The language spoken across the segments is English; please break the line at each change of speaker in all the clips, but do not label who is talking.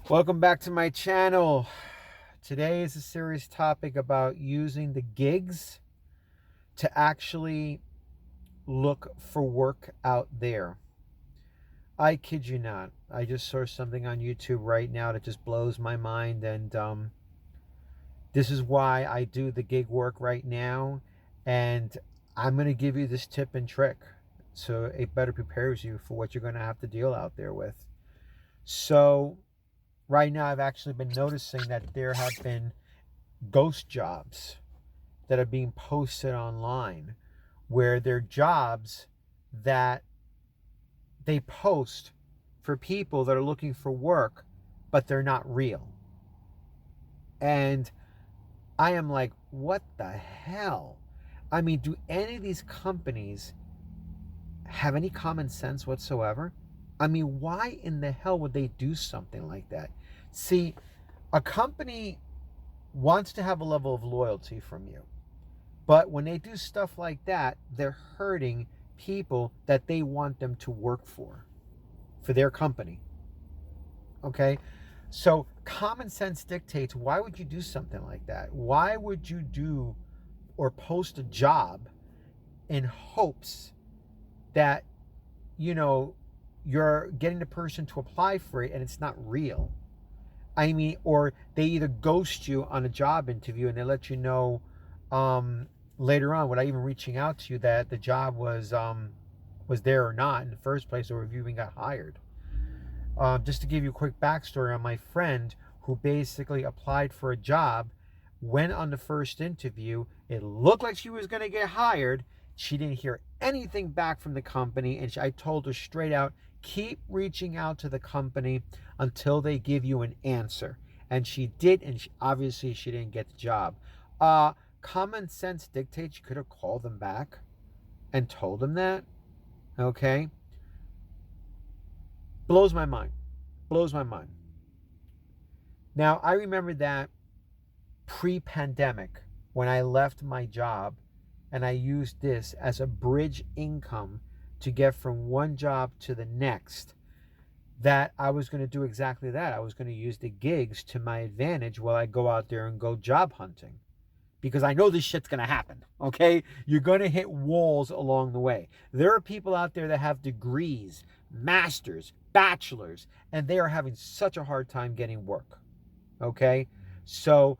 Welcome back to my channel. Today is a serious topic about using the gigs to actually look for work out there. I kid you not. I just saw something on YouTube right now that just blows my mind, and this is why I do the gig work right now. And I'm going to give you this tip and trick so it better prepares you for what you're going to have to deal out there with. So, right now, I've actually been noticing that there have been ghost jobs that are being posted online where they're jobs that they post for people that are looking for work, but they're not real. And I am like, what the hell? I mean, do any of these companies have any common sense whatsoever? I mean, why in the hell would they do something like that? See, a company wants to have a level of loyalty from you. But when they do stuff like that, they're hurting people that they want them to work for their company. Okay? So common sense dictates, why would you do something like that? Why would you do or post a job in hopes that, you know, you're getting the person to apply for it and it's not real? I mean, or they either ghost you on a job interview and they let you know later on, without even reaching out to you, that the job was there or not in the first place, or if you even got hired. Just to give you a quick backstory on my friend who basically applied for a job, went on the first interview. It looked like she was going to get hired. She didn't hear anything back from the company, and I told her straight out, keep reaching out to the company until they give you an answer. And she did, and obviously she didn't get the job. Common sense dictates you could have called them back and told them that. Okay? Blows my mind. Blows my mind. Now, I remember that pre-pandemic when I left my job and I used this as a bridge income to get from one job to the next, that I was going to do exactly that. I was going to use the gigs to my advantage while I go out there and go job hunting. Because I know this shit's going to happen, okay? You're going to hit walls along the way. There are people out there that have degrees, masters, bachelors, and they are having such a hard time getting work, okay? So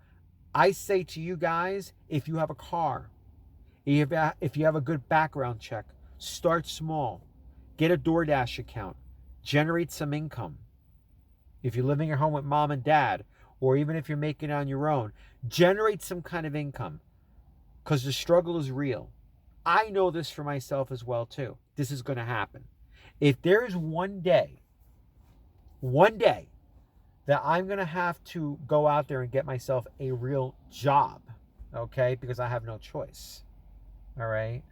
I say to you guys, if you have a car, if you have a good background check, start small. Get a DoorDash account. Generate some income. If you're living at home with mom and dad, or even if you're making it on your own, generate some kind of income, because the struggle is real. I know this for myself as well too. This is going to happen. If there is one day that I'm going to have to go out there and get myself a real job, okay, because I have no choice, all right,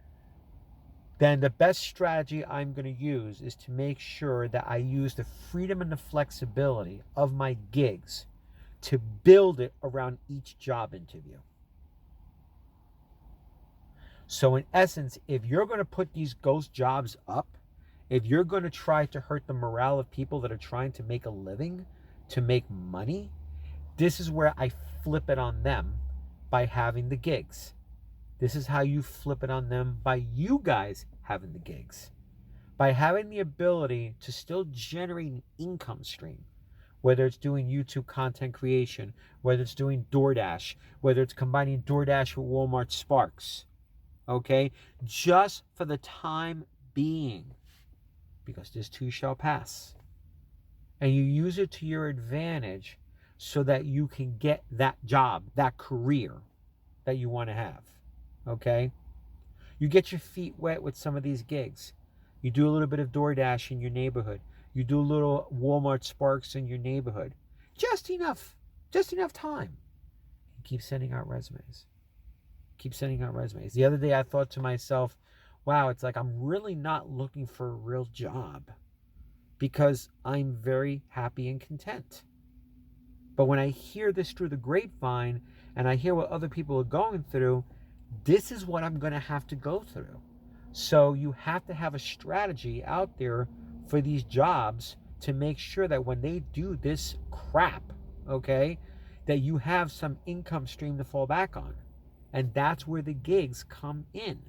then the best strategy I'm going to use is to make sure that I use the freedom and the flexibility of my gigs to build it around each job interview. So in essence, if you're going to put these ghost jobs up, if you're going to try to hurt the morale of people that are trying to make a living, to make money, this is where I flip it on them by having the gigs. This is how you flip it on them by you guys having the gigs. By having the ability to still generate an income stream, whether it's doing YouTube content creation, whether it's doing DoorDash, whether it's combining DoorDash with Walmart Sparks, okay? Just for the time being, because this too shall pass. And you use it to your advantage so that you can get that job, that career that you want to have, okay? You get your feet wet with some of these gigs. You do a little bit of DoorDash in your neighborhood. You do a little Walmart Sparks in your neighborhood. Just enough time. And keep sending out resumes. Keep sending out resumes. The other day I thought to myself, wow, it's like I'm really not looking for a real job because I'm very happy and content. But when I hear this through the grapevine and I hear what other people are going through, this is what I'm going to have to go through. So you have to have a strategy out there for these jobs to make sure that when they do this crap, okay, that you have some income stream to fall back on. And that's where the gigs come in.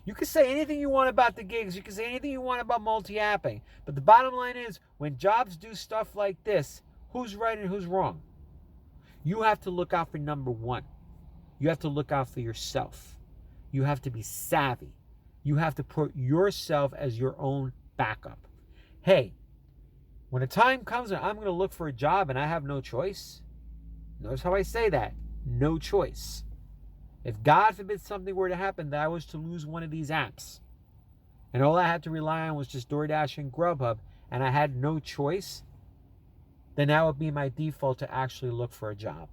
You can say anything you want about the gigs. You can say anything you want about multi-apping. But the bottom line is, when jobs do stuff like this, who's right and who's wrong? You have to look out for number one. You have to look out for yourself. You have to be savvy. You have to put yourself as your own backup. Hey, when a time comes and I'm going to look for a job and I have no choice, notice how I say that, no choice. If God forbid something were to happen that I was to lose one of these apps, and all I had to rely on was just DoorDash and GrubHub, and I had no choice, then that would be my default to actually look for a job.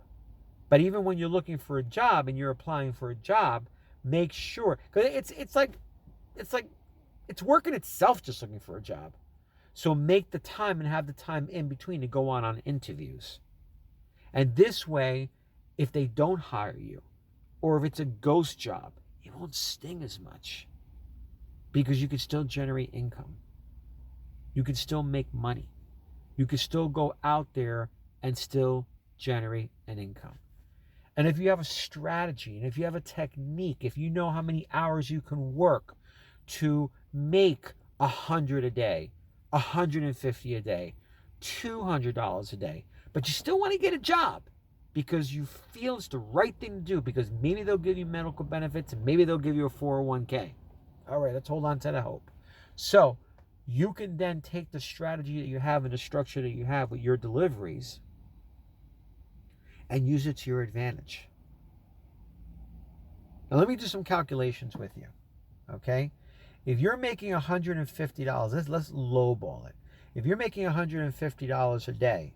But even when you're looking for a job and you're applying for a job, make sure, because it's like it's working itself just looking for a job. So make the time and have the time in between to go on interviews. And this way, if they don't hire you, or if it's a ghost job, it won't sting as much, because you can still generate income. You can still make money. You can still go out there and still generate an income. And if you have a strategy, and if you have a technique, if you know how many hours you can work to make $100 a day, $150 a day, $200 a day, but you still want to get a job because you feel it's the right thing to do, because maybe they'll give you medical benefits and maybe they'll give you a 401k. All right, let's hold on to the hope. So you can then take the strategy that you have and the structure that you have with your deliveries and use it to your advantage. Now let me do some calculations with you, okay? If you're making $150, let's lowball it. If you're making $150 a day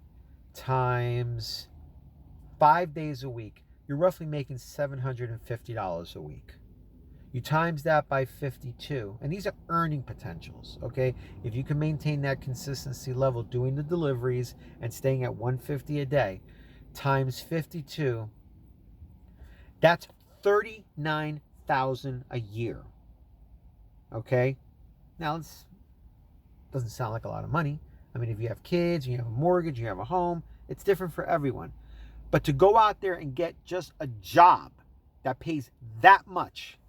times 5 days a week, you're roughly making $750 a week. You times that by 52, and these are earning potentials, okay? If you can maintain that consistency level doing the deliveries and staying at $150 a day, times 52, that's $39,000 a year. Okay? Now, it doesn't sound like a lot of money. I mean, if you have kids, you have a mortgage, you have a home, it's different for everyone. But to go out there and get just a job that pays that much,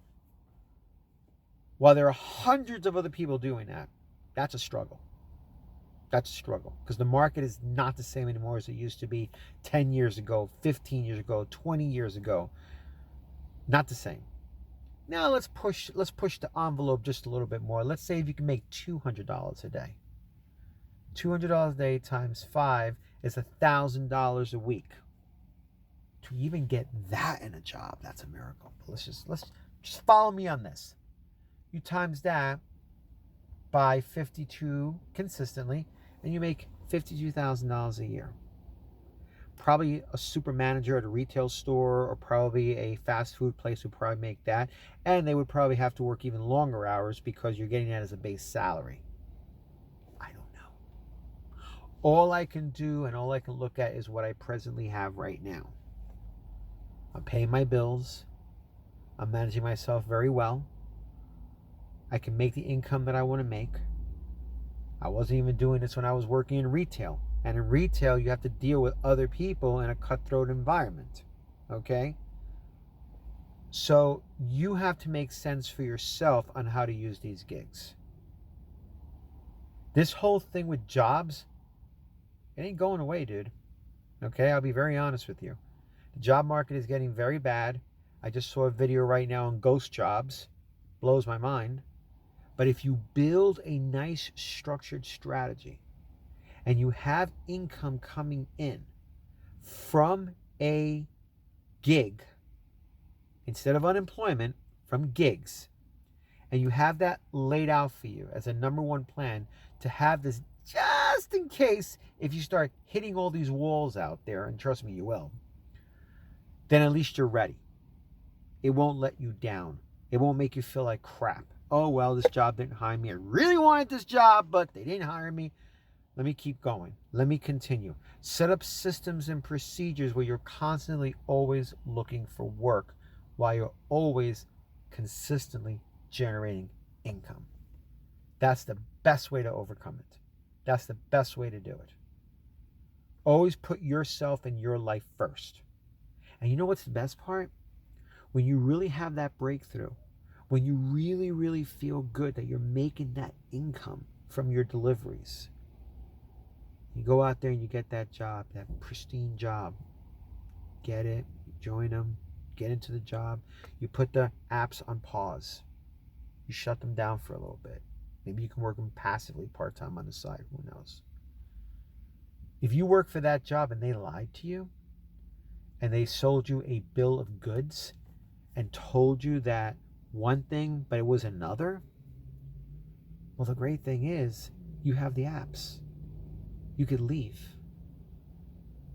while there are hundreds of other people doing that, that's a struggle. That's a struggle, because the market is not the same anymore as it used to be 10 years ago, 15 years ago, 20 years ago. Not the same. Now let's push the envelope just a little bit more. Let's say if you can make $200 a day. $200 a day times 5 is $1,000 a week. To even get that in a job, that's a miracle. But let's just follow me on this. You times that by 52 consistently, and you make $52,000 a year. Probably a super manager at a retail store or probably a fast food place would probably make that. And they would probably have to work even longer hours because you're getting that as a base salary. I don't know. All I can do and all I can look at is what I presently have right now. I'm paying my bills. I'm managing myself very well. I can make the income that I want to make. I wasn't even doing this when I was working in retail. And in retail, you have to deal with other people in a cutthroat environment. Okay? So you have to make sense for yourself on how to use these gigs. This whole thing with jobs, it ain't going away, dude. Okay? I'll be very honest with you. The job market is getting very bad. I just saw a video right now on ghost jobs. Blows my mind. But if you build a nice structured strategy and you have income coming in from a gig, instead of unemployment, from gigs, and you have that laid out for you as a number one plan to have this just in case if you start hitting all these walls out there, and trust me, you will, then at least you're ready. It won't let you down. It won't make you feel like crap. Oh, well, this job didn't hire me. I really wanted this job, but they didn't hire me. Let me keep going. Let me continue. Set up systems and procedures where you're constantly always looking for work while you're always consistently generating income. That's the best way to overcome it. That's the best way to do it. Always put yourself and your life first. And you know what's the best part? When you really have that breakthrough, when you really, really feel good that you're making that income from your deliveries, you go out there and you get that job, that pristine job. Get it, join them, get into the job. You put the apps on pause. You shut them down for a little bit. Maybe you can work them passively part-time on the side. Who knows? If you work for that job and they lied to you and they sold you a bill of goods and told you that one thing, but it was another, well, the great thing is you have the apps. You could leave.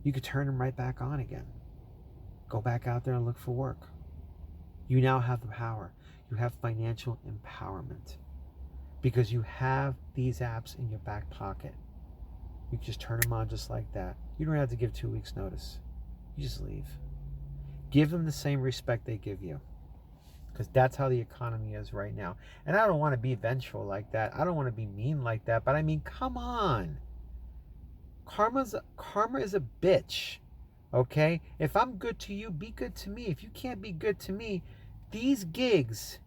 You could turn them right back on again. Go back out there and look for work. You now have the power. You have financial empowerment because you have these apps in your back pocket. You can just turn them on just like that. You don't have to give 2 weeks notice. You just leave. Give them the same respect they give you, because that's how the economy is right now. And I don't want to be vengeful like that. I don't want to be mean like that. But I mean, come on. Karma is a bitch. Okay? If I'm good to you, be good to me. If you can't be good to me, these gigs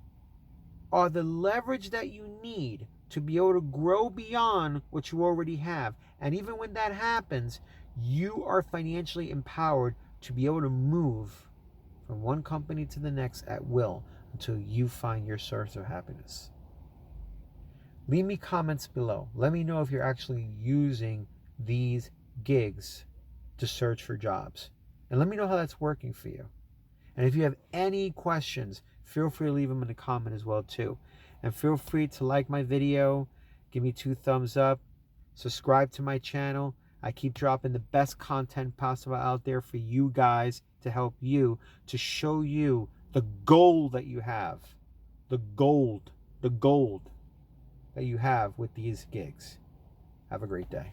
are the leverage that you need to be able to grow beyond what you already have. And even when that happens, you are financially empowered to be able to move from one company to the next at will until you find your source of happiness. Leave me comments below. Let me know if you're actually using these gigs to search for jobs. And let me know how that's working for you. And if you have any questions, feel free to leave them in the comment as well too. And feel free to like my video, give me 2 thumbs up, subscribe to my channel. I keep dropping the best content possible out there for you guys to help you, to show you the gold that you have. The gold that you have with these gigs. Have a great day.